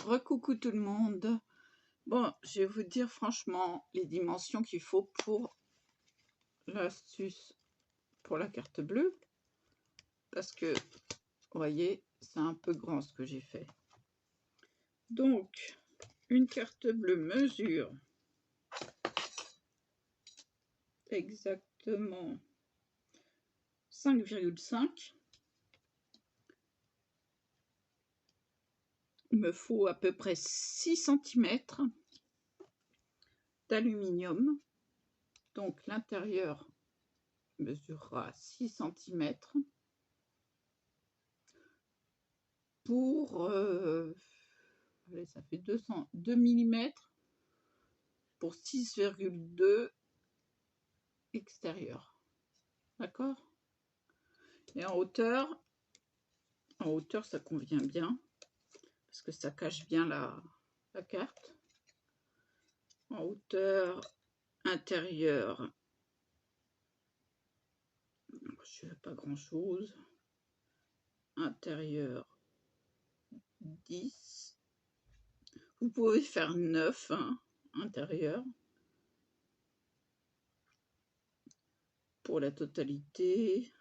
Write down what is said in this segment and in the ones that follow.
Recoucou tout le monde. Bon, je vais vous dire franchement les dimensions qu'il faut pour l'astuce pour la carte bleue. Parce que, vous voyez, c'est un peu grand ce que j'ai fait. Donc, une carte bleue mesure exactement 5,5. Il me faut à peu près 6 cm d'aluminium. Donc, l'intérieur mesurera 6 cm pour... allez, ça fait 2 mm pour 6,2 extérieur. D'accord? Et en hauteur ça convient bien parce que ça cache bien la carte. En hauteur intérieure, je ne fais pas grand chose. Intérieur 10. Vous pouvez faire 9 hein, intérieur pour la totalité.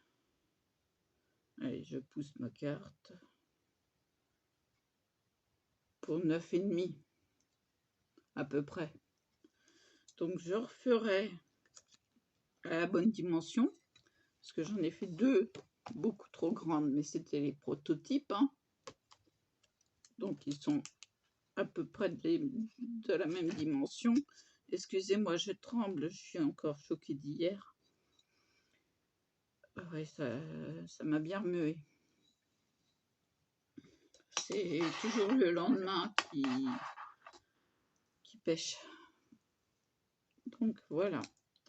Allez, je pousse ma carte pour 9,5 à peu près. Donc je referai à la bonne dimension parce que j'en ai fait 2 beaucoup trop grandes, mais c'était les prototypes hein. Donc ils sont à peu près de la même dimension. Excusez-moi, je tremble, je suis encore choquée d'hier. Ouais, ça m'a bien remué. C'est toujours le lendemain qui pêche. Donc voilà,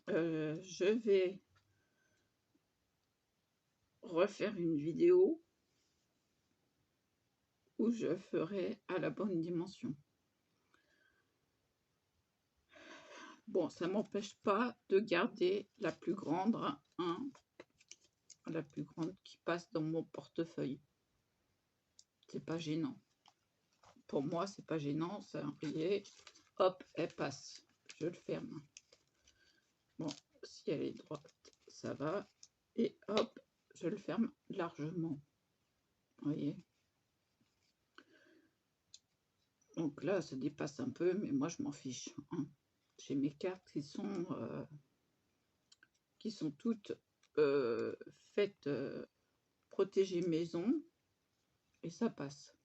je vais refaire une vidéo où je ferai à la bonne dimension. Bon, ça m'empêche pas de garder la plus grande, hein, la plus grande qui passe dans mon portefeuille. C'est pas gênant. Pour moi, c'est pas gênant, ça, vous voyez, hop, elle passe. Je le ferme. Bon, si elle est droite, ça va. Et hop, je le ferme largement. Vous voyez. Donc là, ça dépasse un peu, mais moi, je m'en fiche. Hein. J'ai mes cartes qui sont toutes faites protégées maison. Et ça passe.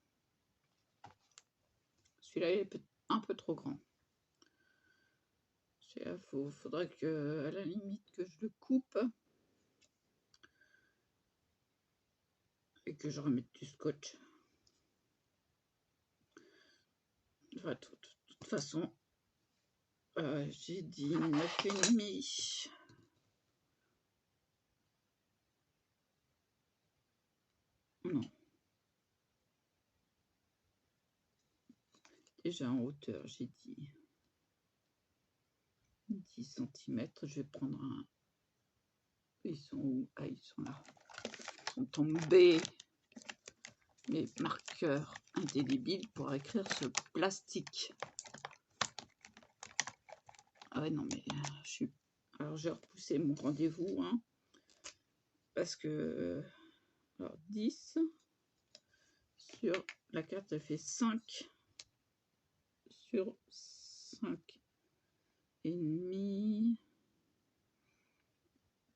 Celui-là, il est un peu trop grand. Il faudrait que, à la limite, que je le coupe. Et que je remette du scotch. Enfin, de toute façon, j'ai dit 9,5. Non. Déjà en hauteur, j'ai dit 10 cm. Je vais prendre un... Ils sont où? Ah, ils sont là. Ils sont tombés. Mes marqueurs indélébiles pour écrire ce plastique. Ah ouais, non, mais je suis... Alors, j'ai repoussé mon rendez-vous, hein, parce que... Alors, 10 sur la carte, elle fait 5 sur 5 et demi.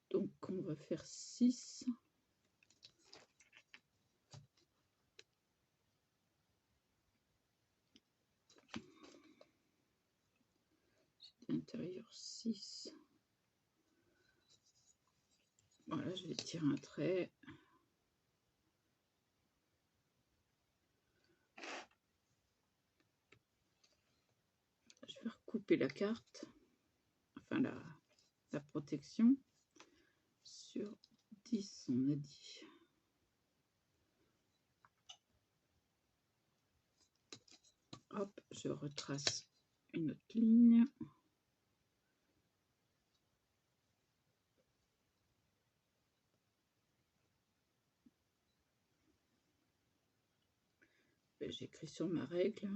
Donc, on va faire 6. Intérieur 6. Voilà, je vais tirer un trait. Je vais recouper la carte, enfin la protection, sur 10, on a dit. Hop, je retrace une autre ligne. J'écris sur ma règle.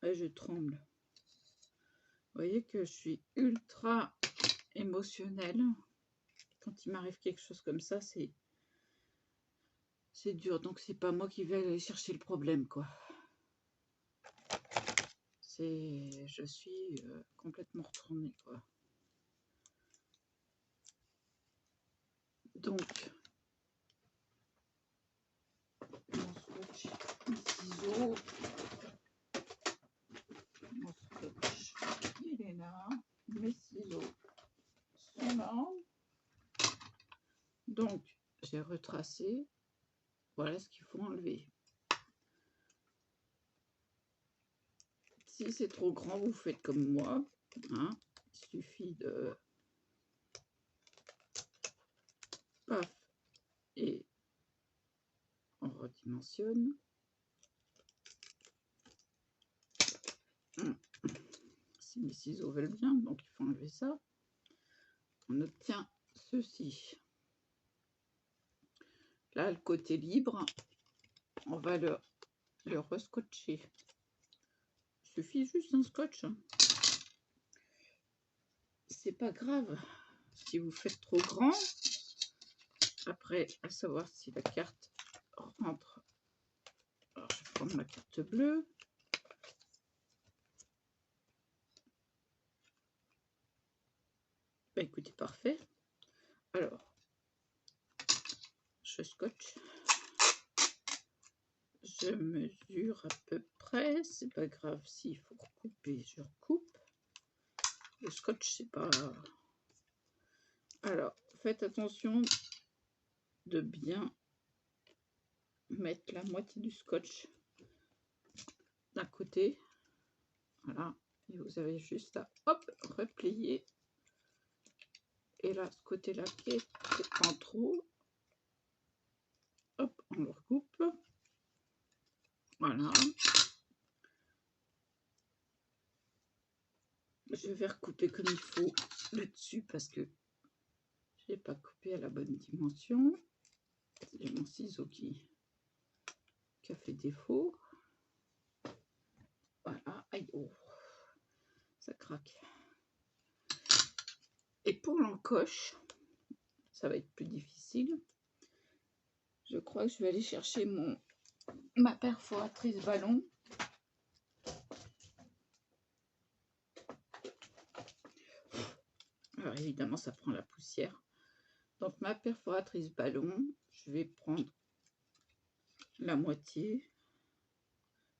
Et je tremble. Vous voyez que je suis ultra émotionnelle. Quand il m'arrive quelque chose comme ça, c'est dur. Donc c'est pas moi qui vais aller chercher le problème, quoi. Je suis complètement retournée, quoi. Donc mon scotch, mes ciseaux, mon scotch, il est là, mes ciseaux sont là. Donc j'ai retracé. Voilà ce qu'il faut enlever. Si c'est trop grand, vous faites comme moi. Hein. Il suffit de paf et on redimensionne. Si mes ciseaux veulent bien, donc il faut enlever ça. On obtient ceci. Là, le côté libre, on va le rescotcher. Il suffit juste d'un scotch. C'est pas grave si vous faites trop grand. Après, à savoir si la carte rentre. Alors, je vais prendre ma carte bleue. Bah, écoutez, parfait. Alors, je scotche. Je mesure à peu près. C'est pas grave, s'il faut recouper, je recoupe. Le scotch, c'est pas... Alors, faites attention de bien mettre la moitié du scotch d'un côté. Voilà. Et vous avez juste à, hop, replier. Et là, ce côté-là qui est en trop, hop, on le recoupe. Voilà. Je vais recouper comme il faut le dessus parce que j'ai pas coupé à la bonne dimension. J'ai mon ciseau qui a fait défaut. Voilà. Aïe, oh, ça craque. Et pour l'encoche, ça va être plus difficile. Je crois que je vais aller chercher ma perforatrice ballon. Alors évidemment, ça prend la poussière. Donc ma perforatrice ballon, je vais prendre la moitié.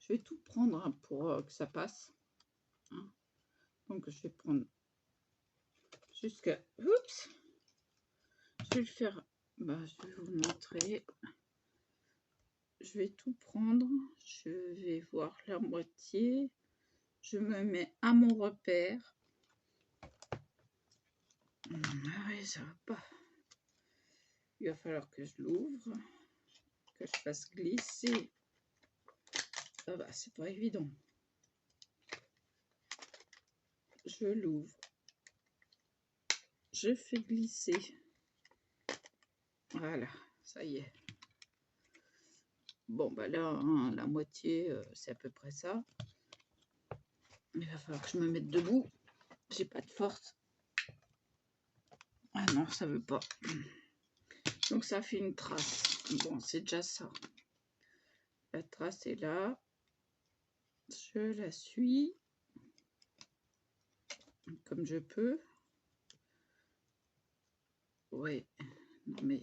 Je vais tout prendre hein, pour que ça passe. Hein. Donc je vais prendre jusqu'à... Oups! Je vais le faire... Bah, je vais vous montrer. Je vais tout prendre. Je vais voir la moitié. Je me mets à mon repère. Ah oui, ça va pas. Il va falloir que je l'ouvre, que je fasse glisser. Ah bah, c'est pas évident. Je l'ouvre. Je fais glisser. Voilà, ça y est. Bon, bah là, hein, la moitié, c'est à peu près ça. Il va falloir que je me mette debout. J'ai pas de force. Ah non, ça veut pas. Donc ça fait une trace. Bon, c'est déjà ça. La trace est là. Je la suis comme je peux. Ouais, non mais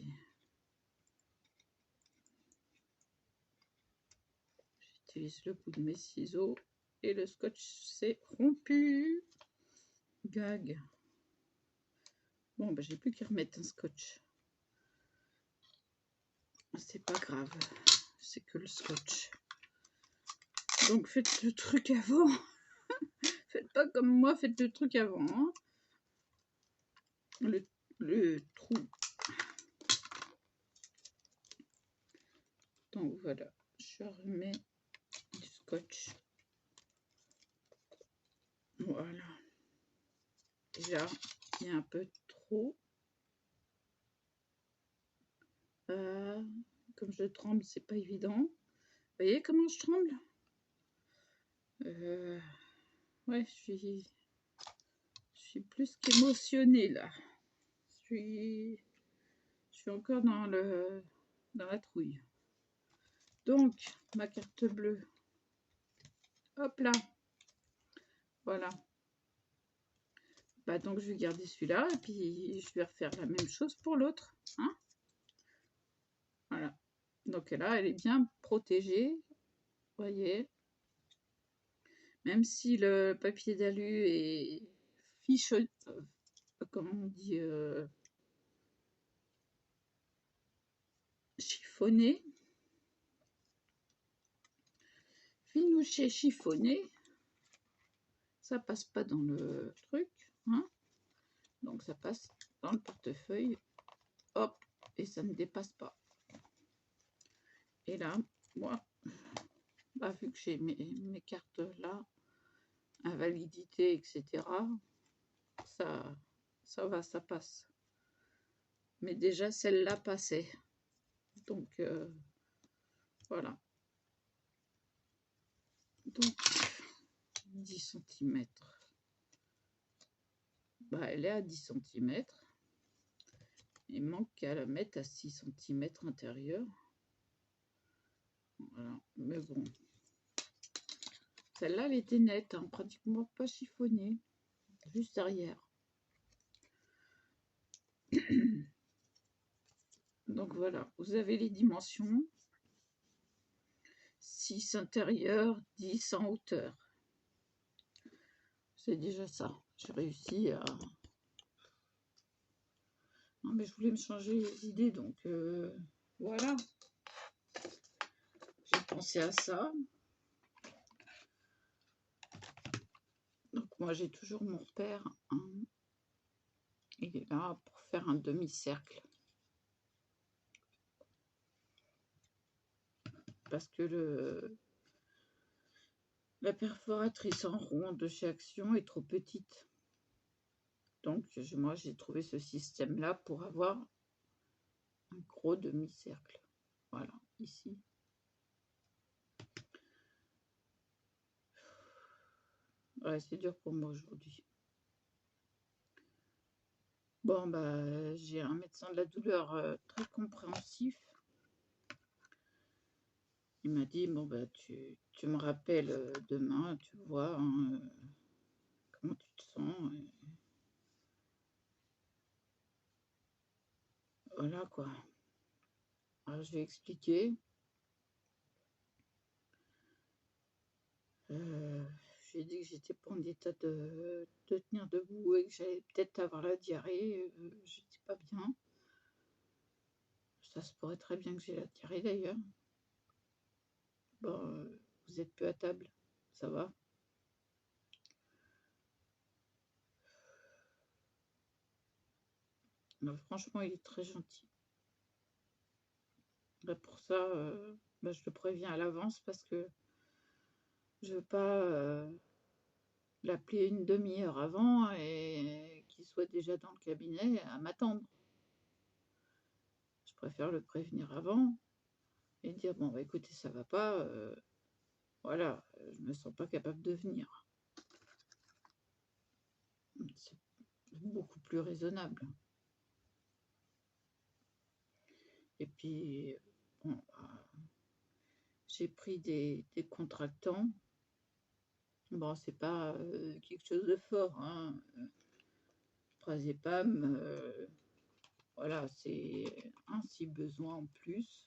j'utilise le bout de mes ciseaux et le scotch s'est rompu. Gag. Bon, bah j'ai plus qu'à remettre un scotch. C'est pas grave, c'est que le scotch. Donc faites le truc avant. Faites pas comme moi, faites le truc avant. Hein. Le trou. Donc voilà, je remets du scotch. Voilà. Et là, il y a un peu trop. Comme je tremble, c'est pas évident. Vous voyez comment je tremble? Ouais, je suis plus qu'émotionnée là. Je suis encore dans la trouille. Donc, ma carte bleue. Hop là. Voilà. Bah, donc, je vais garder celui-là et puis je vais refaire la même chose pour l'autre. Hein, voilà. Donc là, elle est bien protégée. Vous voyez. Même si le papier d'alu est fichu, comment on dit, chiffonné, finouché chiffonné, ça passe pas dans le truc, hein, donc ça passe dans le portefeuille, hop, et ça ne dépasse pas. Et là, moi, bah, vu que j'ai mes cartes là, invalidité, etc., ça va, ça passe. Mais déjà, celle-là passait. Donc, voilà. Donc, 10 cm. Bah, elle est à 10 cm. Il manque qu'à la mettre à 6 cm intérieur. Voilà, mais bon. Celle-là, elle était nette, hein, pratiquement pas chiffonnée. Juste derrière. Donc voilà, vous avez les dimensions. 6 intérieur, 10 en hauteur. C'est déjà ça. J'ai réussi à... Non, mais je voulais me changer les idées, donc voilà. J'ai pensé à ça. Donc moi, j'ai toujours mon repère. Hein. Il est là pour faire un demi-cercle. Parce que la perforatrice en rond de chez Action est trop petite. Donc moi, j'ai trouvé ce système-là pour avoir un gros demi-cercle. Voilà, ici. Ouais, c'est dur pour moi aujourd'hui. Bon, bah, j'ai un médecin de la douleur très compréhensif. Il m'a dit, bon, bah, tu me rappelles demain, tu vois, hein, comment tu te sens. Voilà, quoi. Alors, je vais expliquer. J'ai dit que j'étais pas en état de tenir debout et que j'allais peut-être avoir la diarrhée. J'étais pas bien. Ça se pourrait très bien que j'ai la diarrhée d'ailleurs. Bon, vous êtes peu à table, ça va. Mais franchement, il est très gentil. Bah, pour ça, bah, je le préviens à l'avance parce que je veux pas l'appeler une demi-heure avant et qu'il soit déjà dans le cabinet à m'attendre. Je préfère le prévenir avant et dire, bon, bah, écoutez, ça va pas, voilà, je me sens pas capable de venir. C'est beaucoup plus raisonnable. Et puis, bon, j'ai pris des contractants. Bon, c'est pas quelque chose de fort, hein. Trazépam, voilà, c'est un si besoin en plus.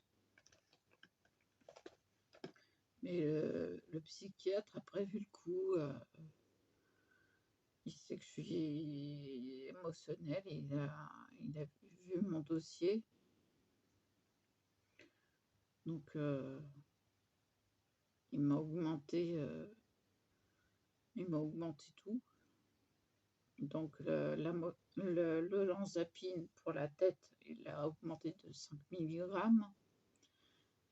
Mais le psychiatre a prévu le coup. Il sait que je suis émotionnelle. Il a vu mon dossier. Donc, il m'a augmenté tout. Donc, le Lanzapine pour la tête, il a augmenté de 5 mg.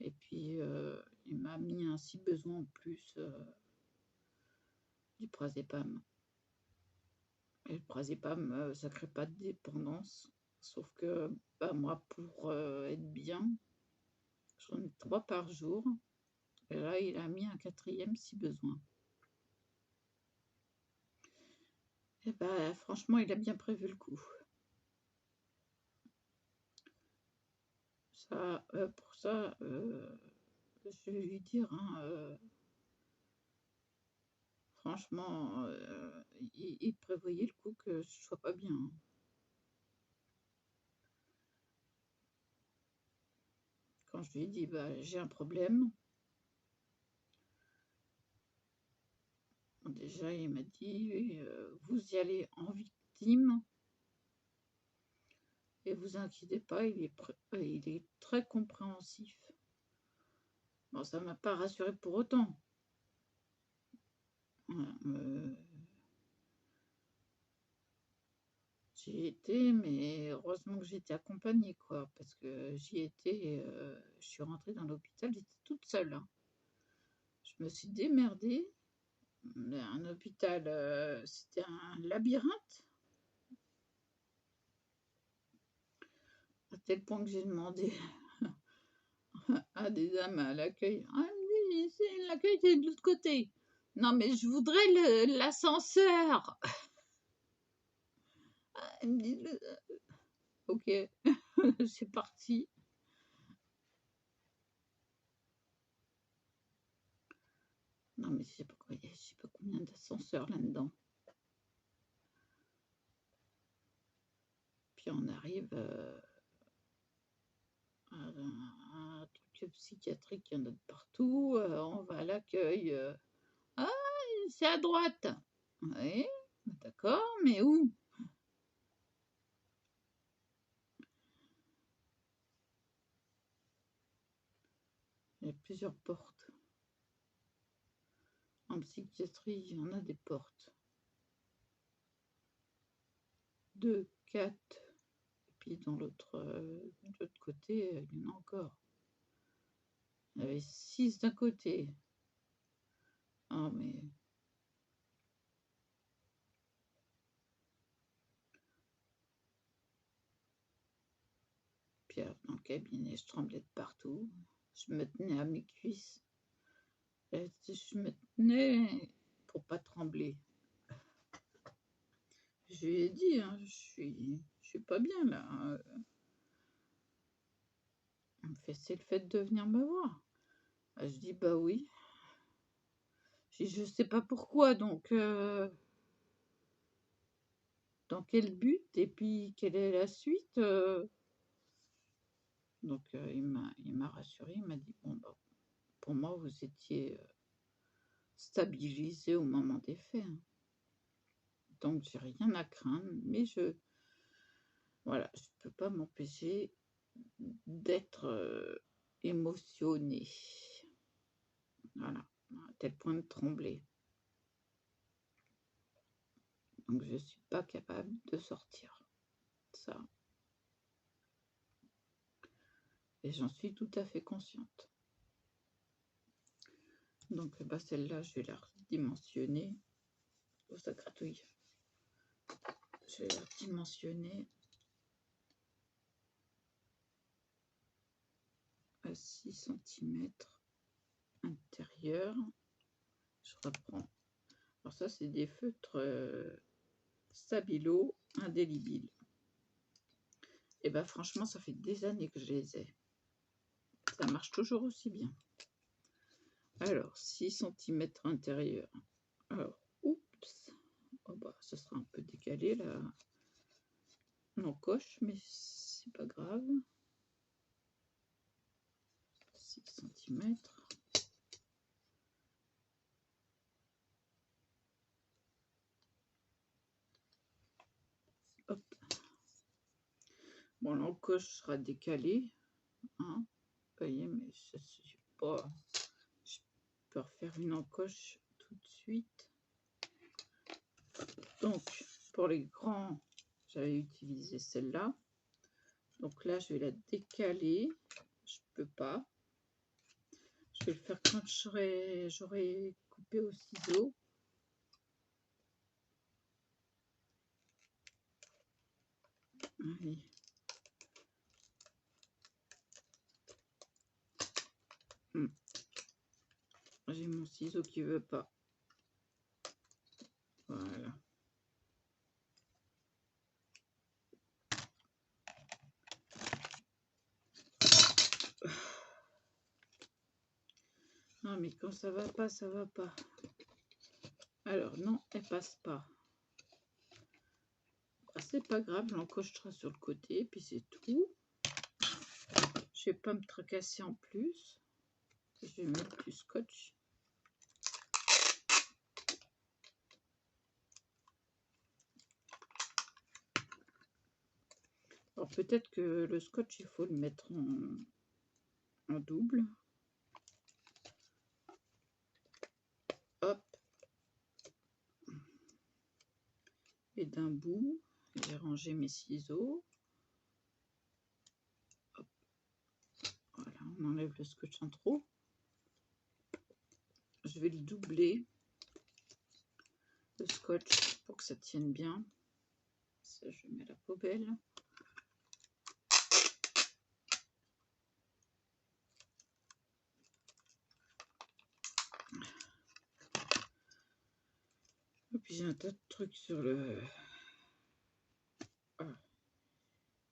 Et puis, il m'a mis un si besoin en plus du Prazépam. Et le Prazépam, ça crée pas de dépendance. Sauf que bah, moi, pour être bien, j'en ai 3 par jour. Et là, il a mis un 4e si besoin. Et bah, franchement, il a bien prévu le coup. Ça, pour ça, je vais lui dire, hein, franchement, il prévoyait le coup que je sois pas bien, hein. Quand je lui ai dit: «Bah, j'ai un problème», déjà il m'a dit: «Vous y allez en victime et vous inquiétez pas, il est très compréhensif». Bon, ça m'a pas rassurée pour autant. Voilà, j'y étais, mais heureusement que j'étais accompagnée, quoi, parce que j'y étais, je suis rentrée dans l'hôpital, j'étais toute seule, hein. Je me suis démerdée, mais un hôpital, c'était un labyrinthe, à tel point que j'ai demandé à des dames à l'accueil: «Ah oui, c'est l'accueil qui est de l'autre côté». «Non, mais je voudrais l'ascenseur». Elle me dit: «OK». C'est parti. Non, mais je sais pas quoi, je sais pas combien d'ascenseurs là-dedans. Puis on arrive, à un truc psychiatrique, il y en a de partout, on va à l'accueil, «Ah, c'est à droite». «Oui, d'accord, mais où?» Il y a plusieurs portes. En psychiatrie, il y en a des portes. 2, 4, et puis dans de l'autre côté, il y en a encore. Il y avait 6 d'un côté. Ah mais puis dans le cabinet, je tremblais de partout. Je me tenais à mes cuisses. Je me tenais pour pas trembler. Je lui ai dit, hein, je suis pas bien là, hein. Elle me fait: «C'est le fait de venir me voir». Ah, je dis: «Bah oui». Je dis: «Je sais pas pourquoi, donc dans quel but et puis quelle est la suite?» Donc il m'a rassurée, il m'a dit: «Bon, bah, pour moi, vous étiez, stabilisée au moment des faits, hein, donc j'ai rien à craindre, mais voilà, je peux pas m'empêcher d'être, émotionnée». Voilà, à tel point de trembler. Donc je suis pas capable de sortir. Ça, et j'en suis tout à fait consciente. Donc bah, celle-là, je vais la redimensionner. Oh, ça gratouille. Je vais la redimensionner à 6 centimètres intérieur. Je reprends. Alors ça, c'est des feutres Stabilo indélébiles. Et bah franchement, ça fait des années que je les ai. Ça marche toujours aussi bien. Alors, 6 centimètres intérieur. Alors, oups, oh bah, ça sera un peu décalé là, l'encoche, mais c'est pas grave. 6 centimètres. Hop. Bon, l'encoche sera décalée, hein. Vous voyez, mais ça suffit pas. Je peux refaire une encoche tout de suite. Donc, pour les grands, j'avais utilisé celle-là. Donc là, je vais la décaler. Je peux pas. Je vais le faire quand j'aurai coupé au ciseau. Allez. J'ai mon ciseau qui veut pas. Voilà. Non, mais quand ça va pas, ça va pas. Alors, non, elle passe pas. Ah, c'est pas grave, j'encochera sur le côté, puis c'est tout. Je vais pas me tracasser en plus. Je vais mettre du scotch. Alors, peut-être que le scotch, il faut le mettre en double. Hop. Et d'un bout, j'ai rangé mes ciseaux. Hop. Voilà, on enlève le scotch en trop. Je vais le doubler, le scotch, pour que ça tienne bien. Ça, je mets à la poubelle. Et puis j'ai un tas de trucs sur le... Ah.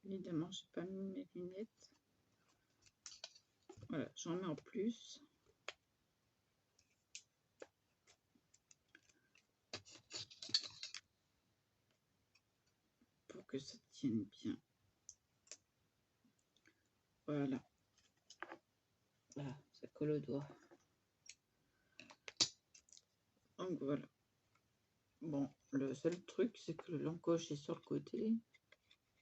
Évidemment, j'ai pas mis mes lunettes. Voilà, j'en mets en plus. Pour que ça tienne bien. Voilà. Là, ça colle au doigt. Donc voilà. Bon, le seul truc, c'est que l'encoche est sur le côté.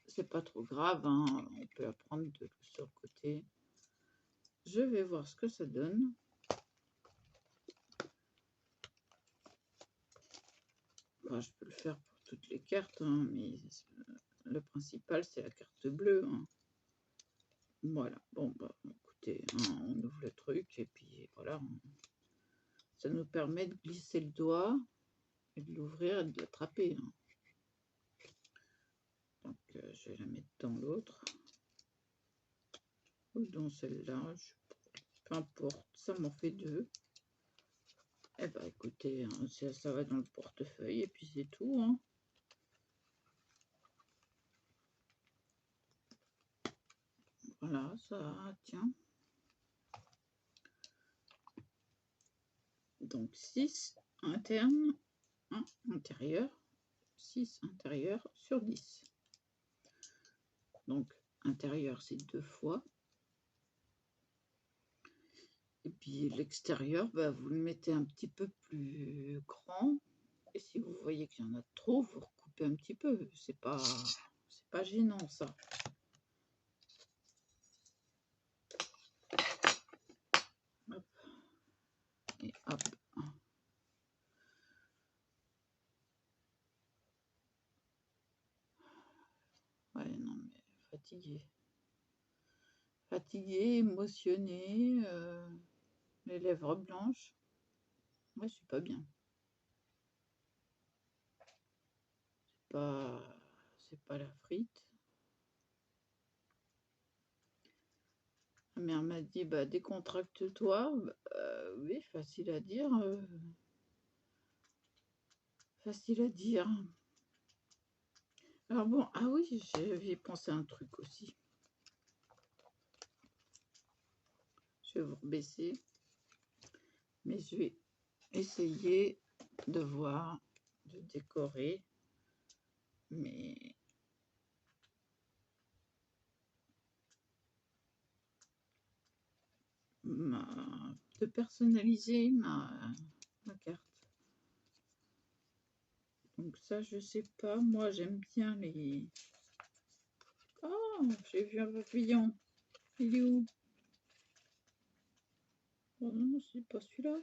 C'est pas trop grave, hein. On peut apprendre sur le côté. Je vais voir ce que ça donne. Enfin, je peux le faire pour toutes les cartes, hein, mais le principal, c'est la carte bleue. Hein. Voilà. Bon, bah, écoutez, hein, on ouvre le truc et puis voilà. Ça nous permet de glisser le doigt et de l'ouvrir et de l'attraper. Hein. Donc, je vais la mettre dans l'autre. Ou dans celle-là. Peu importe, ça m'en fait deux. Eh ben, écoutez, hein, ça va dans le portefeuille et puis c'est tout. Hein. Voilà, ça tient. Donc 6 interne, 1 intérieur, 6 intérieur sur 10. Donc intérieur, c'est 2 fois. Et puis l'extérieur, bah, vous le mettez un petit peu plus grand. Et si vous voyez qu'il y en a trop, vous recoupez un petit peu. C'est pas gênant, ça. Hop. Et hop. Ouais, non, mais fatigué. Fatigué, émotionné, les lèvres blanches. Moi, je suis pas bien. C'est pas la frite. Ma mère m'a dit, bah, décontracte-toi. Oui, facile à dire. Facile à dire. Alors bon, ah oui, j'avais pensé à un truc aussi. Je vais vous rebaisser. Mais je vais essayer de voir, de décorer. Mais de personnaliser ma carte. Donc ça, je sais pas. Moi, j'aime bien les... Oh, j'ai vu un papillon. Il est où? Oh non, c'est pas celui-là.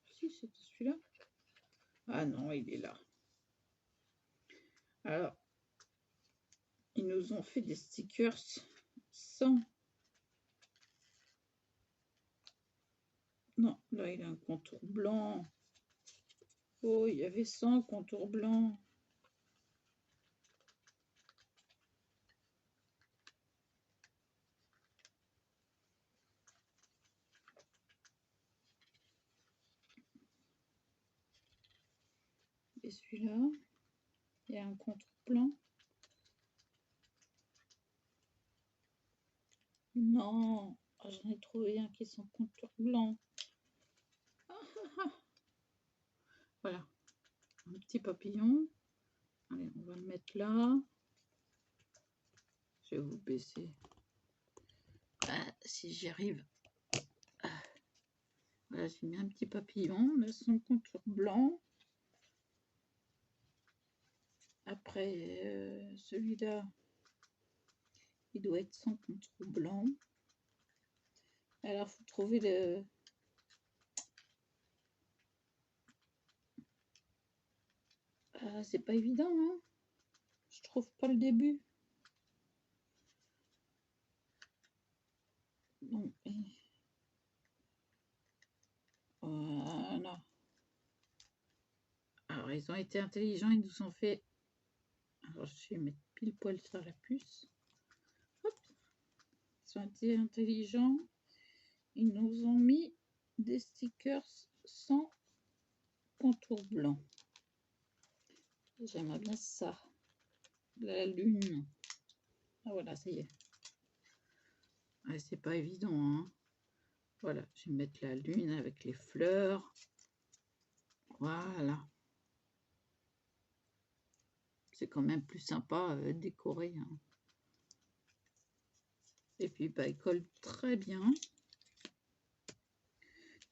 Si, c'était celui-là. Ah non, il est là. Alors, ils nous ont fait des stickers sans Non, là, il a un contour blanc. Oh, il y avait 100 contours blancs. Et celui-là, il y a un contour blanc. Non, j'en ai trouvé un qui est sans contour blanc. Voilà, un petit papillon. Allez, on va le mettre là. Je vais vous baisser. Si j'y arrive. Voilà, j'ai mis un petit papillon, là, son contour blanc. Après, celui-là, il doit être sans contour blanc. Alors, il faut trouver le... c'est pas évident, hein. Je trouve pas le début. Bon, voilà. Alors, ils ont été intelligents, ils nous ont fait... Alors, je vais mettre pile poil sur la puce. Hop. Ils ont été intelligents. Ils nous ont mis des stickers sans contour blanc. J'aimerais bien ça. La lune. Ah voilà, ça y est. Ouais, c'est pas évident, hein. Voilà, je vais mettre la lune avec les fleurs. Voilà. C'est quand même plus sympa décoré, hein. Et puis, bah, il colle très bien.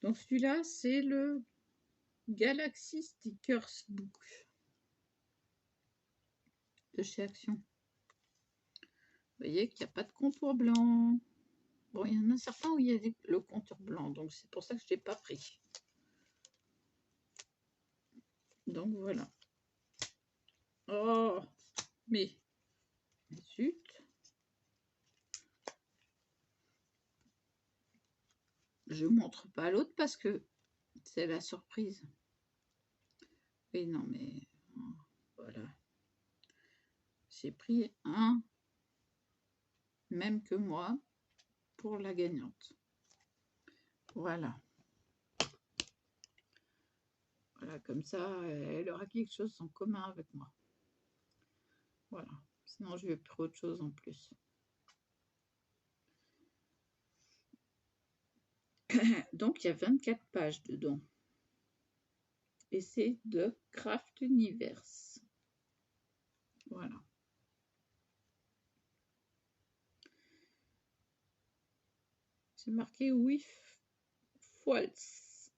Donc, celui-là, c'est le Galaxy Stickers Book de chez Action. Vous voyez qu'il n'y a pas de contour blanc. Bon, il y en a certains où il y a le contour blanc, donc c'est pour ça que je ne l'ai pas pris. Donc, voilà. Oh, mais zut. Je ne montre pas l'autre parce que c'est la surprise. Et non, mais voilà. J'ai pris un même que moi pour la gagnante. Voilà. Voilà, comme ça, elle aura quelque chose en commun avec moi. Voilà. Sinon, je vais prendre autre chose en plus. Donc, il y a 24 pages dedans. Et c'est de Craft Universe. Voilà. C'est marqué with false.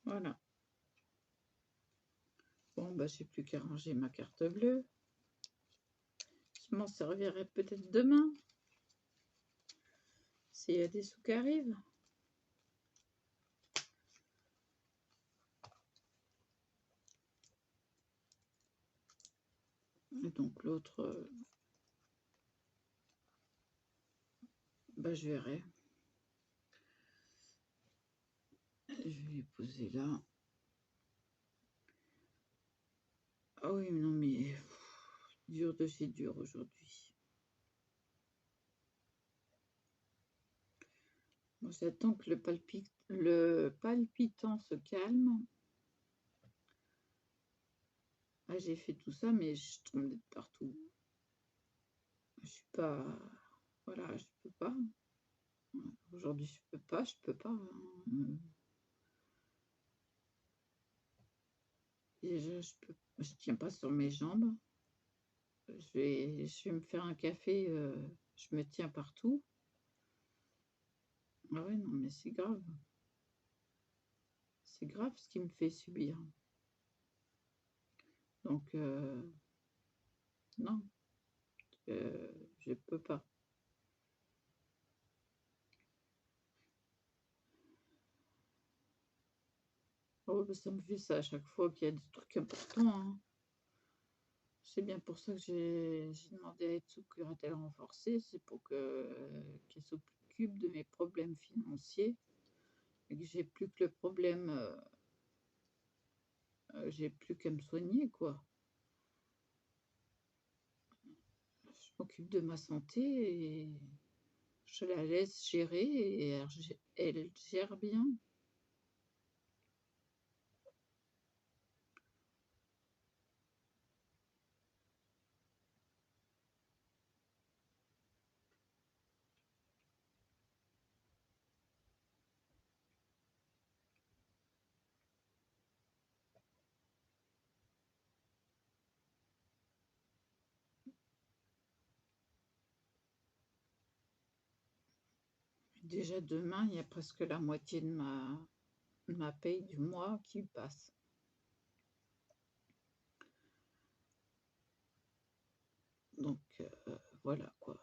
Voilà. Bon, bah, j'ai plus qu'à ranger ma carte bleue. Je m'en servirai peut-être demain. S'il y a des sous qui arrivent. Et donc l'autre, bah, je verrai. Je vais les poser là. Ah oui, non, mais dur de chez dur aujourd'hui. Moi, j'attends que le palpitant se calme. Ah, j'ai fait tout ça, mais je tombe de partout. Je suis pas... Voilà, je peux pas. Aujourd'hui, je peux pas, Déjà, je tiens pas sur mes jambes. Je vais me faire un café, je me tiens partout. Ah ouais, non, mais c'est grave. C'est grave ce qui me fait subir. Donc, non, je peux pas. Oh, bah, ça me fait ça à chaque fois qu'il y a des trucs importants, hein. C'est bien pour ça que j'ai demandé à être sous curatelle renforcée, c'est pour qu'elle s'occupe de mes problèmes financiers et que j'ai plus que le problème, j'ai plus qu'à me soigner, quoi. Je m'occupe de ma santé et je la laisse gérer et elle gère bien. Déjà demain, il y a presque la moitié de ma paye du mois qui passe. Donc voilà quoi.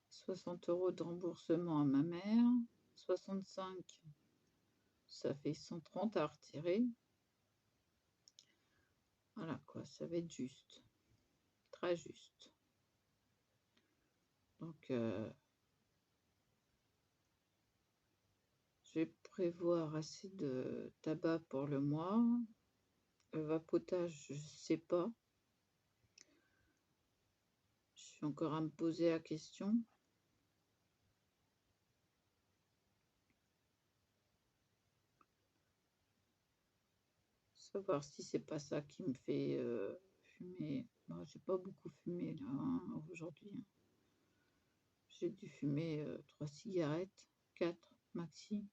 60 € de remboursement à ma mère, 65, ça fait 130 à retirer. Voilà quoi, ça va être juste, très juste. Donc je vais prévoir assez de tabac pour le mois. Le vapotage, je sais pas. Je suis encore à me poser la question. Savoir si c'est pas ça qui me fait fumer. Moi, j'ai pas beaucoup fumé là, hein, aujourd'hui, hein. J'ai dû fumer 3 cigarettes, 4 maxi.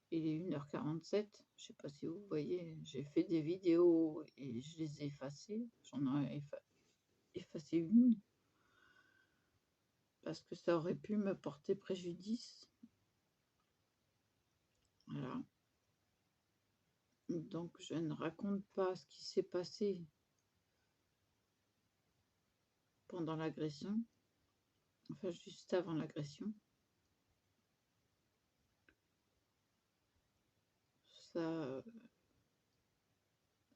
Il est 1h47. Je sais pas si vous voyez, j'ai fait des vidéos et je les ai effacées. J'en ai effacé une parce que ça aurait pu me porter préjudice. Voilà. Donc je ne raconte pas ce qui s'est passé pendant l'agression, enfin juste avant l'agression. Ça,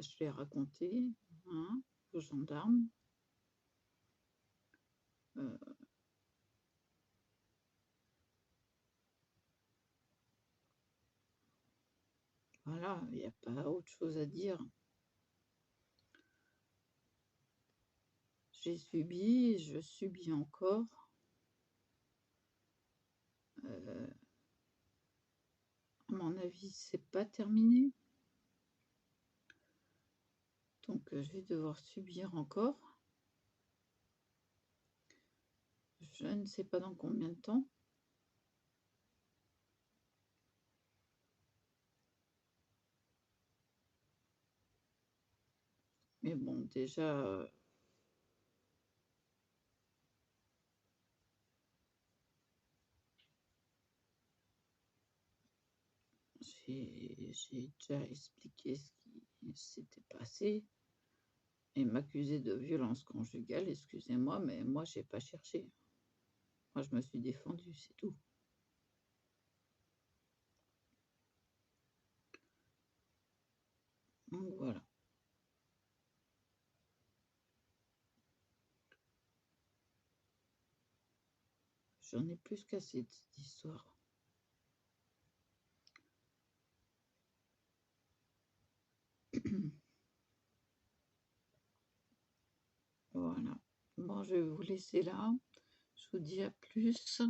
je l'ai raconté, hein, aux gendarmes. Euh, voilà, il n'y a pas autre chose à dire. J'ai subi, je subis encore. À mon avis, c'est pas terminé. Donc, je vais devoir subir encore. Je ne sais pas dans combien de temps. Mais bon, déjà, j'ai déjà expliqué ce qui s'était passé et m'accuser de violence conjugale, excusez-moi, mais moi, j'ai pas cherché. Moi, je me suis défendue, c'est tout. Donc, voilà. J'en ai plus qu'assez de cette histoire. Voilà. Bon, je vais vous laisser là. Je vous dis à plus.